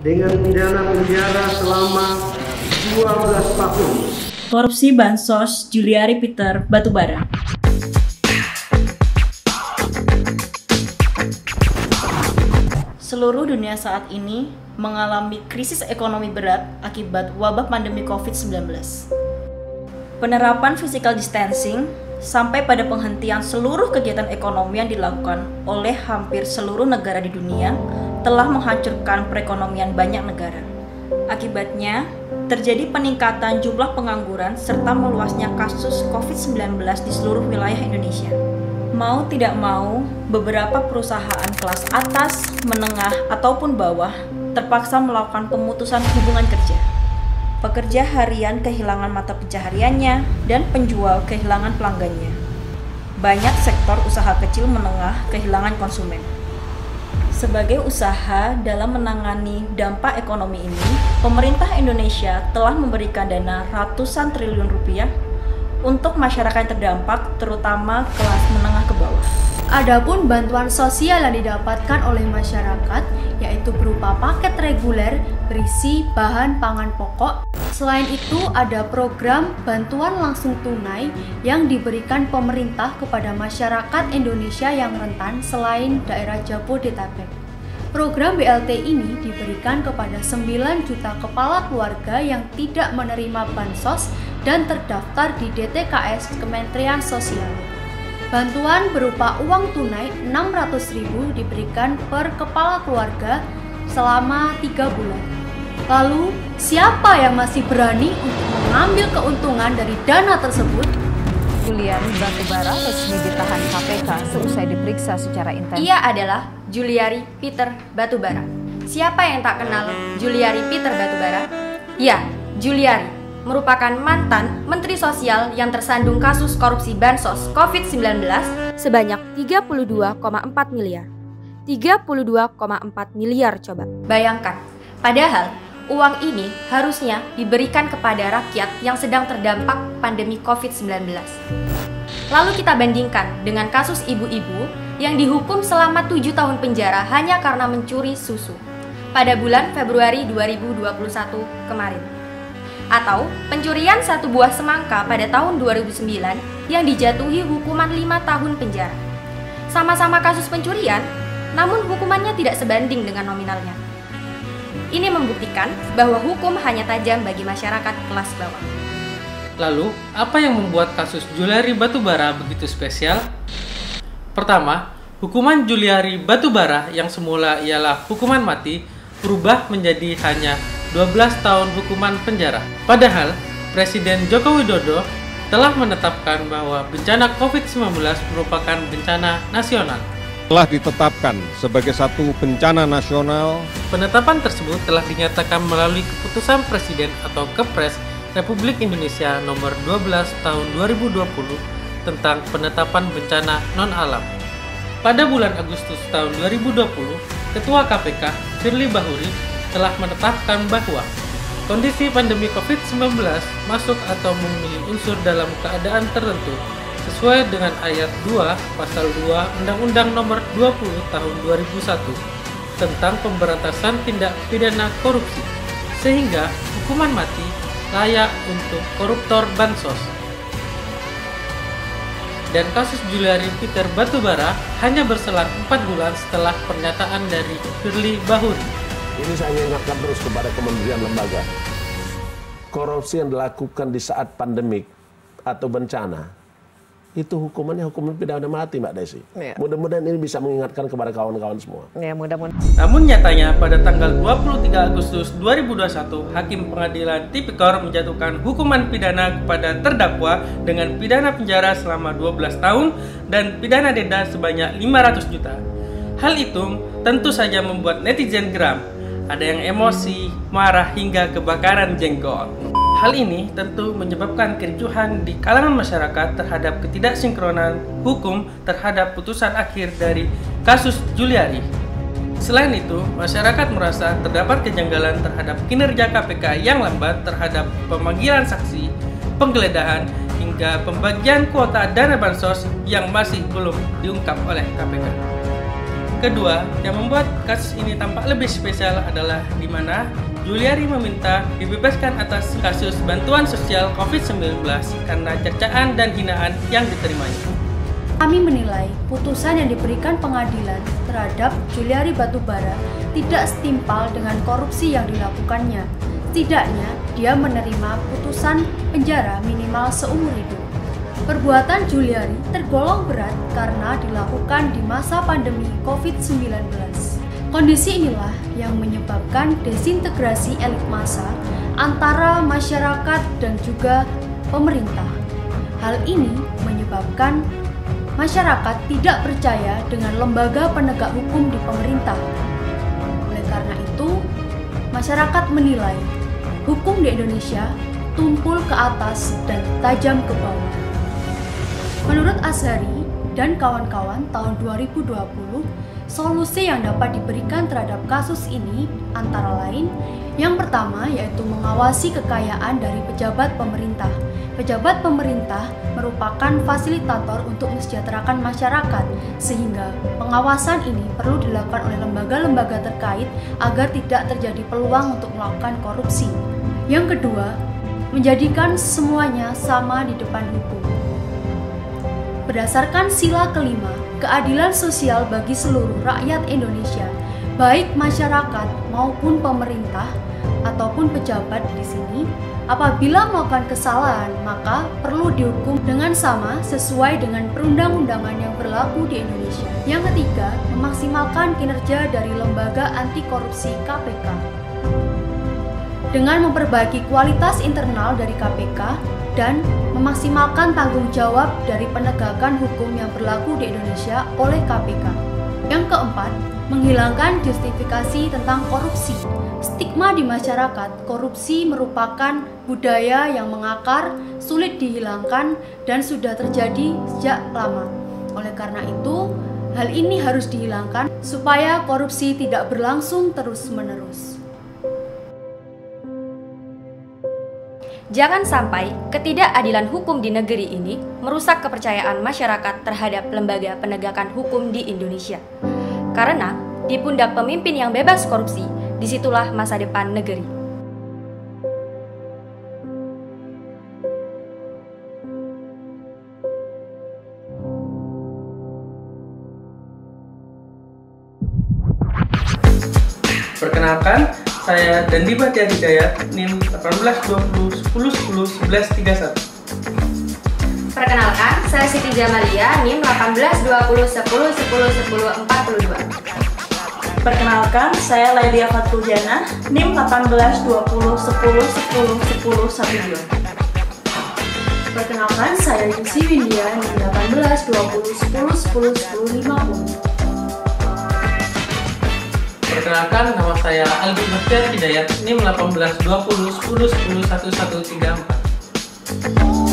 dengan pidana penjara selama 12 tahun. Korupsi Bansos Juliari Peter Batubara. Seluruh dunia saat ini mengalami krisis ekonomi berat akibat wabah pandemi COVID-19. Penerapan physical distancing sampai pada penghentian seluruh kegiatan ekonomi yang dilakukan oleh hampir seluruh negara di dunia telah menghancurkan perekonomian banyak negara. Akibatnya, terjadi peningkatan jumlah pengangguran serta meluasnya kasus COVID-19 di seluruh wilayah Indonesia. Mau tidak mau, beberapa perusahaan kelas atas, menengah, ataupun bawah terpaksa melakukan pemutusan hubungan kerja. Pekerja harian kehilangan mata pencahariannya dan penjual kehilangan pelanggannya. Banyak sektor usaha kecil menengah kehilangan konsumen. Sebagai usaha dalam menangani dampak ekonomi ini, pemerintah Indonesia telah memberikan dana ratusan triliun rupiah untuk masyarakat yang terdampak, terutama kelas menengah ke bawah. Adapun bantuan sosial yang didapatkan oleh masyarakat yaitu berupa paket reguler berisi bahan pangan pokok. Selain itu ada program bantuan langsung tunai yang diberikan pemerintah kepada masyarakat Indonesia yang rentan selain daerah Jabodetabek. Program BLT ini diberikan kepada 9 juta kepala keluarga yang tidak menerima bansos dan terdaftar di DTKS Kementerian Sosial. Bantuan berupa uang tunai 600.000 diberikan per kepala keluarga selama 3 bulan. Lalu, siapa yang masih berani untuk mengambil keuntungan dari dana tersebut? Juliari Batubara resmi ditahan KPK seusai diperiksa secara intens. Ia adalah Juliari Peter Batubara. Siapa yang tak kenal Juliari Peter Batubara? Ya, Juliari merupakan mantan Menteri Sosial yang tersandung kasus korupsi Bansos COVID-19 sebanyak 32,4 miliar. 32,4 miliar coba. Bayangkan, padahal uang ini harusnya diberikan kepada rakyat yang sedang terdampak pandemi COVID-19. Lalu kita bandingkan dengan kasus ibu-ibu yang dihukum selama 7 tahun penjara hanya karena mencuri susu pada bulan Februari 2021 kemarin. Atau pencurian satu buah semangka pada tahun 2009 yang dijatuhi hukuman 5 tahun penjara. Sama-sama kasus pencurian, namun hukumannya tidak sebanding dengan nominalnya. Ini membuktikan bahwa hukum hanya tajam bagi masyarakat kelas bawah. Lalu, apa yang membuat kasus Juliari Batubara begitu spesial? Pertama, hukuman Juliari Batubara yang semula ialah hukuman mati berubah menjadi hanya 12 tahun hukuman penjara. Padahal, Presiden Joko Widodo telah menetapkan bahwa bencana COVID-19 merupakan bencana nasional. Telah ditetapkan sebagai satu bencana nasional. Penetapan tersebut telah dinyatakan melalui keputusan Presiden atau Kepres Republik Indonesia nomor 12 tahun 2020 tentang penetapan bencana non-alam. Pada bulan Agustus tahun 2020, Ketua KPK Firly Bahuri telah menetapkan bahwa kondisi pandemi COVID-19 masuk atau memenuhi unsur dalam keadaan tertentu sesuai dengan ayat 2 pasal 2 Undang-Undang nomor 20 tahun 2001 tentang pemberantasan tindak pidana korupsi, sehingga hukuman mati layak untuk koruptor bansos. Dan kasus Juliari Peter Batubara hanya berselang 4 bulan setelah pernyataan dari Firly Bahuri. Ini saya ingatkan terus kepada kementerian lembaga. Korupsi yang dilakukan di saat pandemik atau bencana, itu hukumannya hukuman pidana mati, Mbak Desi. Ya. Mudah-mudahan ini bisa mengingatkan kepada kawan-kawan semua. Ya, mudah-mudahan. Namun nyatanya pada tanggal 23 Agustus 2021, Hakim Pengadilan Tipikor menjatuhkan hukuman pidana kepada terdakwa dengan pidana penjara selama 12 tahun dan pidana denda sebanyak 500 juta. Hal itu tentu saja membuat netizen geram. Ada yang emosi, marah hingga kebakaran jenggot. Hal ini tentu menyebabkan kericuhan di kalangan masyarakat terhadap ketidaksinkronan hukum terhadap putusan akhir dari kasus Juliari. Selain itu, masyarakat merasa terdapat kejanggalan terhadap kinerja KPK yang lambat terhadap pemanggilan saksi, penggeledahan, hingga pembagian kuota dana bansos yang masih belum diungkap oleh KPK. Kedua, yang membuat kasus ini tampak lebih spesial adalah di mana Juliari meminta dibebaskan atas kasus bantuan sosial COVID-19 karena cercaan dan hinaan yang diterimanya. Kami menilai putusan yang diberikan pengadilan terhadap Juliari Batubara tidak setimpal dengan korupsi yang dilakukannya. Setidaknya, dia menerima putusan penjara minimal seumur hidup. Perbuatan Juliari tergolong berat karena dilakukan di masa pandemi COVID-19. Kondisi inilah yang menyebabkan desintegrasi elit massa antara masyarakat dan juga pemerintah. Hal ini menyebabkan masyarakat tidak percaya dengan lembaga penegak hukum di pemerintah. Oleh karena itu, masyarakat menilai hukum di Indonesia tumpul ke atas dan tajam ke bawah. Menurut Azhari dan kawan-kawan tahun 2020, solusi yang dapat diberikan terhadap kasus ini antara lain yang pertama yaitu mengawasi kekayaan dari pejabat pemerintah. Pejabat pemerintah merupakan fasilitator untuk mensejahterakan masyarakat, sehingga pengawasan ini perlu dilakukan oleh lembaga-lembaga terkait agar tidak terjadi peluang untuk melakukan korupsi. Yang kedua, menjadikan semuanya sama di depan hukum. Berdasarkan sila kelima, keadilan sosial bagi seluruh rakyat Indonesia, baik masyarakat maupun pemerintah ataupun pejabat di sini, apabila melakukan kesalahan, maka perlu dihukum dengan sama sesuai dengan perundang-undangan yang berlaku di Indonesia. Yang ketiga, memaksimalkan kinerja dari lembaga anti korupsi KPK. Dengan memperbaiki kualitas internal dari KPK dan memaksimalkan tanggung jawab dari penegakan hukum yang berlaku di Indonesia oleh KPK. Yang keempat, menghilangkan justifikasi tentang korupsi. Stigma di masyarakat, korupsi merupakan budaya yang mengakar, sulit dihilangkan, dan sudah terjadi sejak lama. Oleh karena itu, hal ini harus dihilangkan supaya korupsi tidak berlangsung terus-menerus. Jangan sampai ketidakadilan hukum di negeri ini merusak kepercayaan masyarakat terhadap lembaga penegakan hukum di Indonesia. Karena di pundak pemimpin yang bebas korupsi, disitulah masa depan negeri. Perkenalkan, saya Dandi Batia Hidayat, NIM 182010101131. Perkenalkan, saya Siti Jamalia, NIM 182010101042. Perkenalkan, saya Lailia Fatruljana, NIM 182010101012. Perkenalkan, saya Yusi Windia, NIM 182010101050. Perkenalkan, nama saya Aldi Bastian Hidayat, NIM 182010101134.